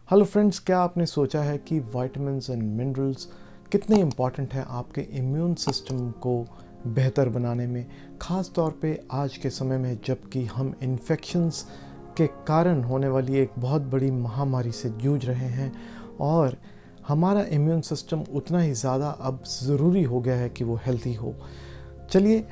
Hello friends, क्या आपने सोचा है कि विटामिन्स एंड मिनरल्स कितने इम्पॉर्टेंट हैं आपके इम्यून सिस्टम को बेहतर बनाने में, ख़ास तौर पे आज के समय में जबकि हम इन्फेक्शंस के कारण होने वाली एक बहुत बड़ी महामारी से जूझ रहे हैं और हमारा इम्यून सिस्टम उतना ही ज़्यादा अब ज़रूरी हो गया है कि वो हेल्थी हो। चलिए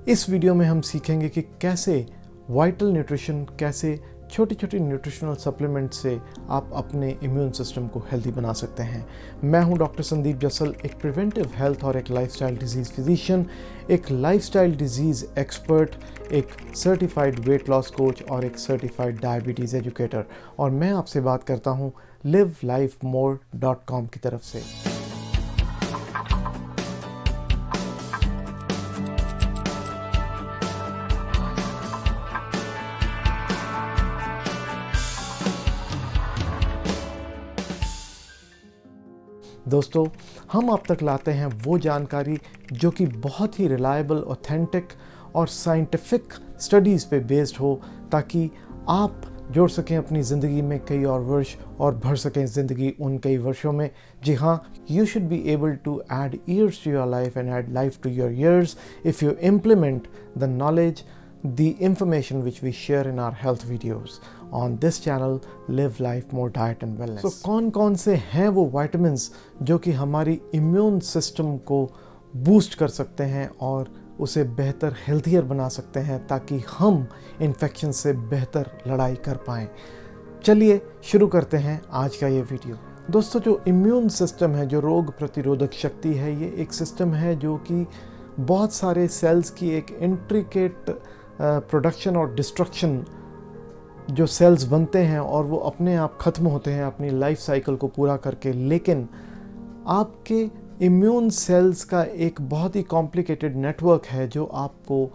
इस वीडियो में हम सीखेंगे कि कैसे वाइटल न्यूट्रिशन, कैसे छोटी छोटी न्यूट्रिशनल सप्लीमेंट से आप अपने इम्यून सिस्टम को हेल्दी बना सकते हैं। मैं हूं डॉक्टर संदीप जसल, एक प्रिवेंटिव हेल्थ और एक लाइफस्टाइल डिजीज़ फिजिशियन, एक लाइफस्टाइल डिजीज़ एक्सपर्ट, एक सर्टिफाइड वेट लॉस कोच और एक सर्टिफाइड डायबिटीज़ एजुकेटर। और मैं आपसे बात करता हूं livelifemore.com की तरफ से। दोस्तों, हम आप तक लाते हैं वो जानकारी जो कि बहुत ही रिलायबल, ऑथेंटिक और साइंटिफिक स्टडीज़ पे बेस्ड हो, ताकि आप जोड़ सकें अपनी ज़िंदगी में कई और वर्ष और भर सकें ज़िंदगी उन कई वर्षों में। जी हाँ, you should be able to add years to your life and add life to your years if you implement the knowledge, the information which we share in our health videos on this channel, Live Life More Diet and Wellness. So कौन-कौन से हैं वो vitamins जो कि हमारी immune system को boost कर सकते हैं और उसे बेहतर, हेल्थियर बना सकते हैं, ताकि हम इन्फेक्शन से बेहतर लड़ाई कर पाएँ। चलिए शुरू करते हैं आज का ये वीडियो। दोस्तों, जो इम्यून सिस्टम है, जो रोग प्रतिरोधक शक्ति है, ये एक सिस्टम है जो कि बहुत सारे सेल्स की एक इंट्रिकेट प्रोडक्शन और डिस्ट्रक्शन, जो सेल्स बनते हैं और वो अपने आप ख़त्म होते हैं अपनी लाइफ साइकिल को पूरा करके, लेकिन आपके इम्यून सेल्स का एक बहुत ही कॉम्प्लिकेटेड नेटवर्क है जो आपको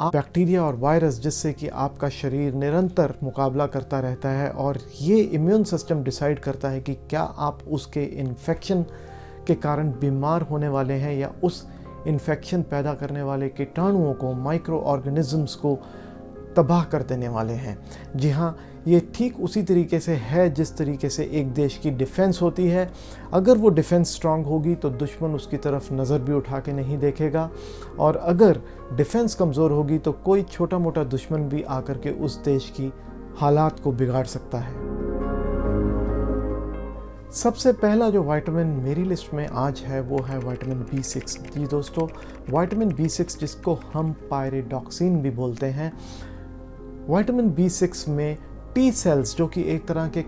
बैक्टीरिया और वायरस, जिससे कि आपका शरीर निरंतर मुकाबला करता रहता है, और ये इम्यून सिस्टम डिसाइड करता है कि क्या आप उसके इन्फेक्शन के कारण बीमार होने वाले हैं या उस इन्फेक्शन पैदा करने वाले कीटाणुओं को, माइक्रो ऑर्गेनिजम्स को तबाह कर देने वाले हैं। जी हाँ, ये ठीक उसी तरीके से है जिस तरीके से एक देश की डिफेंस होती है। अगर वो डिफेंस स्ट्रांग होगी तो दुश्मन उसकी तरफ नज़र भी उठा के नहीं देखेगा, और अगर डिफेंस कमज़ोर होगी तो कोई छोटा मोटा दुश्मन भी आकर के उस देश की हालात को बिगाड़ सकता है। सबसे पहला जो विटामिन मेरी लिस्ट में आज है वो है विटामिन B6। जी दोस्तों, विटामिन B6 जिसको हम पायरिडॉक्सिन भी बोलते हैं, विटामिन B6 में टी सेल्स, जो कि एक तरह के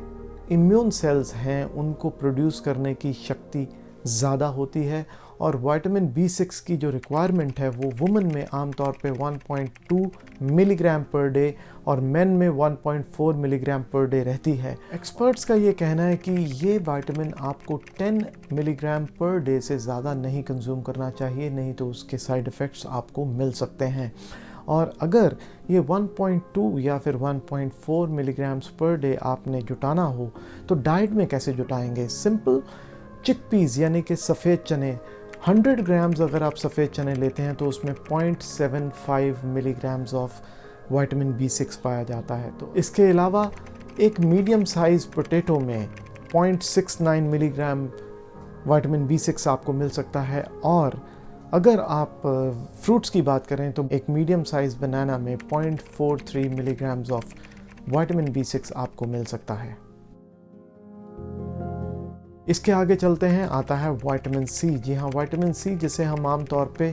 इम्यून सेल्स हैं, उनको प्रोड्यूस करने की शक्ति ज़्यादा होती है। और विटामिन B6 की जो रिक्वायरमेंट है वो वुमेन में आमतौर पे 1.2 मिलीग्राम पर डे और मेन में 1.4 मिलीग्राम पर डे रहती है। एक्सपर्ट्स का ये कहना है कि ये विटामिन आपको 10 मिलीग्राम पर डे से ज़्यादा नहीं कंज्यूम करना चाहिए, नहीं तो उसके साइड इफ़ेक्ट्स आपको मिल सकते हैं। और अगर ये 1.2 या फिर 1.4 मिलीग्राम्स पर डे आपने जुटाना हो तो डाइट में कैसे जुटाएंगे? सिंपल, चिकपीस यानी कि सफ़ेद चने, 100 ग्राम्स अगर आप सफ़ेद चने लेते हैं तो उसमें 0.75 मिलीग्राम्स ऑफ विटामिन B6 पाया जाता है। तो इसके अलावा एक मीडियम साइज़ पोटैटो में 0.69 मिलीग्राम विटामिन B6 आपको मिल सकता है। और अगर आप फ्रूट्स की बात करें तो एक मीडियम साइज़ बनाना में 0.43 मिलीग्राम्स ऑफ विटामिन B6 आपको मिल सकता है। इसके आगे चलते हैं, आता है विटामिन C। जी हाँ, विटामिन C जिसे हम आमतौर पे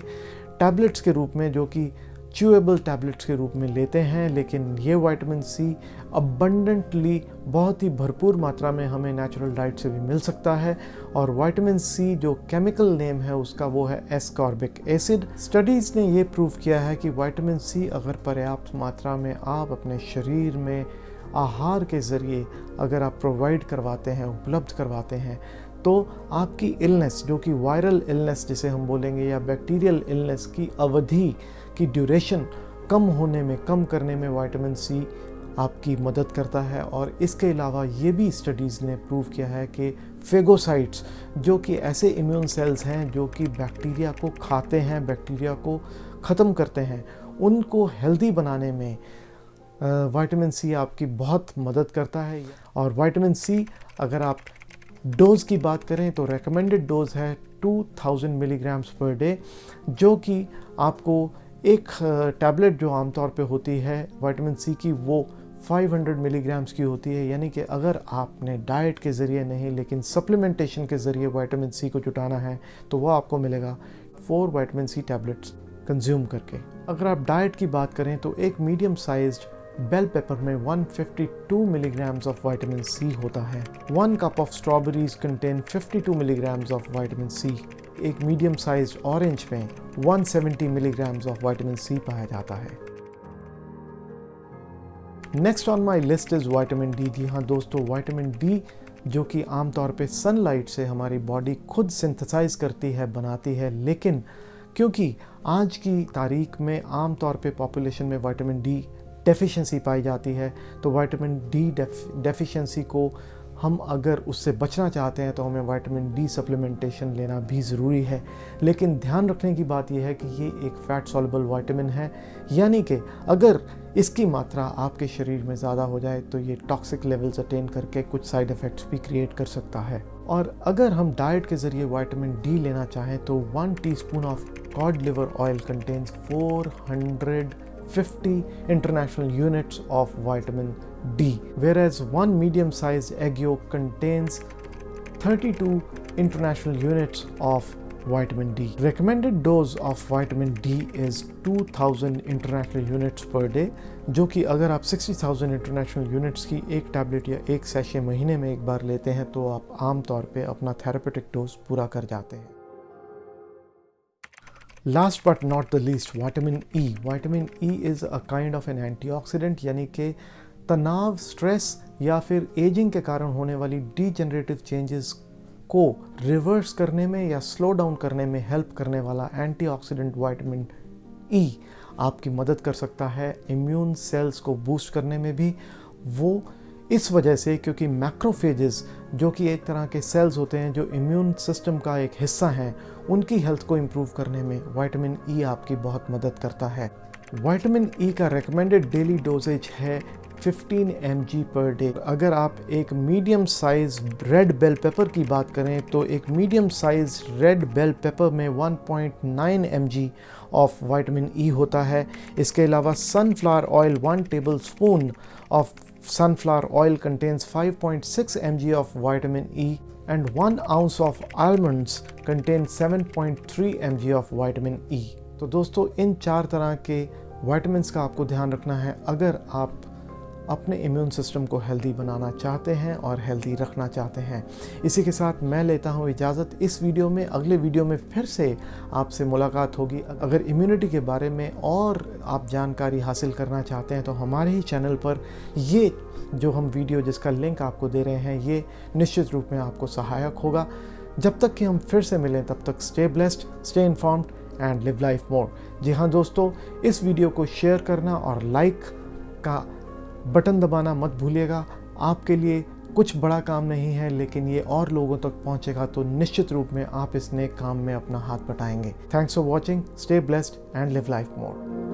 टैबलेट्स के रूप में, जो कि च्यूएबल टैबलेट्स के रूप में लेते हैं, लेकिन ये विटामिन C अबंडेंटली, बहुत ही भरपूर मात्रा में हमें नेचुरल डाइट से भी मिल सकता है। और विटामिन C जो केमिकल नेम है उसका वो है एस्कॉर्बिक एसिड। स्टडीज़ ने ये प्रूव किया है कि विटामिन C अगर पर्याप्त मात्रा में आप अपने शरीर में आहार के ज़रिए अगर आप प्रोवाइड करवाते हैं, उपलब्ध करवाते हैं, तो आपकी इलनेस, जो कि वायरल इलनेस जिसे हम बोलेंगे या बैक्टीरियल इलनेस की अवधि की ड्यूरेशन कम होने में, कम करने में विटामिन C आपकी मदद करता है। और इसके अलावा ये भी स्टडीज़ ने प्रूव किया है कि फेगोसाइट्स, जो कि ऐसे इम्यून सेल्स हैं जो कि बैक्टीरिया को खाते हैं, बैक्टीरिया को ख़त्म करते हैं, उनको हेल्दी बनाने में विटामिन सी आपकी बहुत मदद करता है। और विटामिन सी अगर आप डोज़ की बात करें तो रेकमेंडेड डोज़ है 2000 मिलीग्राम्स पर डे, जो कि आपको एक टैबलेट जो आमतौर पे होती है विटामिन सी की वो 500 मिलीग्राम्स की होती है। यानी कि अगर आपने डाइट के ज़रिए नहीं लेकिन सप्लीमेंटेशन के ज़रिए विटामिन सी को जुटाना है तो वो आपको मिलेगा 4 विटामिन सी टैबलेट्स कंज्यूम करके। अगर आप डाइट की बात करें तो एक मीडियम साइज्ड बेल पेपर में 152 मिलीग्राम्स ऑफ विटामिन सी होता है। 1 cup of strawberries contain 52 milligrams of vitamin C. एक मीडियम साइज्ड ऑरेंज में 170 मिलीग्राम्स ऑफ विटामिन सी पाया जाता है। Next on my list is vitamin D. जी हाँ दोस्तों, विटामिन डी जो कि आमतौर पे सनलाइट से हमारी बॉडी खुद सिंथेसाइज करती है, बनाती है, लेकिन क्योंकि आज की तारीख में आमतौर पे पॉपुलेशन में विटामिन डी डेफिशिएंसी पाई जाती है, तो विटामिन डी डेफिशिएंसी को हम अगर उससे बचना चाहते हैं तो हमें विटामिन डी सप्लीमेंटेशन लेना भी ज़रूरी है। लेकिन ध्यान रखने की बात यह है कि ये एक फैट सॉल्युबल विटामिन है, यानी कि अगर इसकी मात्रा आपके शरीर में ज़्यादा हो जाए तो ये टॉक्सिक लेवल्स अटेन करके कुछ साइड इफ़ेक्ट्स भी क्रिएट कर सकता है। और अगर हम डाइट के ज़रिए विटामिन डी लेना चाहें तो 1 teaspoon of cod liver oil contains 450 international units of vitamin D, whereas 1 medium-sized egg yolk contains 32 international units of vitamin D. Recommended dose of vitamin D is 2000 international units per day, जो कि अगर आप 60,000 international units की एक tablet या एक sachet महीने में एक बार लेते हैं तो आप आम तौर पे अपना थेरेपेटिक डोज पूरा कर जाते हैं। Last but not the least, vitamin E. Vitamin E is a kind of N antioxidant, यानी कि तनाव, स्ट्रेस या फिर एजिंग के कारण होने वाली डीजेनरेटिव चेंजेस को रिवर्स करने में या स्लो डाउन करने में हेल्प करने वाला एंटीऑक्सीडेंट विटामिन ई आपकी मदद कर सकता है इम्यून सेल्स को बूस्ट करने में भी। वो इस वजह से क्योंकि मैक्रोफेजेस जो कि एक तरह के सेल्स होते हैं जो इम्यून सिस्टम का एक हिस्सा हैं, उनकी हेल्थ को इम्प्रूव करने में विटामिन ई आपकी बहुत मदद करता है। विटामिन ई का रेकमेंडेड डेली डोजेज है 15 mg पर डे। अगर आप एक medium size red bell pepper की बात करें तो एक medium size red bell pepper में 1.9 mg ऑफ विटामिन ई होता है। इसके अलावा sunflower oil 1 table spoon of sunflower oil contains 5.6 mg of vitamin E and 1 ounce of almonds contains 7.3 mg of vitamin E। तो दोस्तों इन 4 तरह के विटामिन्स का आपको ध्यान रखना है अगर आप अपने इम्यून सिस्टम को हेल्दी बनाना चाहते हैं और हेल्दी रखना चाहते हैं। इसी के साथ मैं लेता हूँ इजाज़त इस वीडियो में। अगले वीडियो में फिर से आपसे मुलाकात होगी। अगर इम्यूनिटी के बारे में और आप जानकारी हासिल करना चाहते हैं तो हमारे ही चैनल पर ये जो हम वीडियो जिसका लिंक आपको दे रहे हैं ये निश्चित रूप में आपको सहायक होगा। जब तक कि हम फिर से मिलें तब तक stay blessed, stay informed and live life more. जी हाँ दोस्तों, इस वीडियो को शेयर करना और लाइक का बटन दबाना मत भूलिएगा। आपके लिए कुछ बड़ा काम नहीं है, लेकिन ये और लोगों तक पहुंचेगा तो निश्चित रूप में आप इस नेक काम में अपना हाथ बटाएंगे। Thanks for watching, stay blessed and live life more.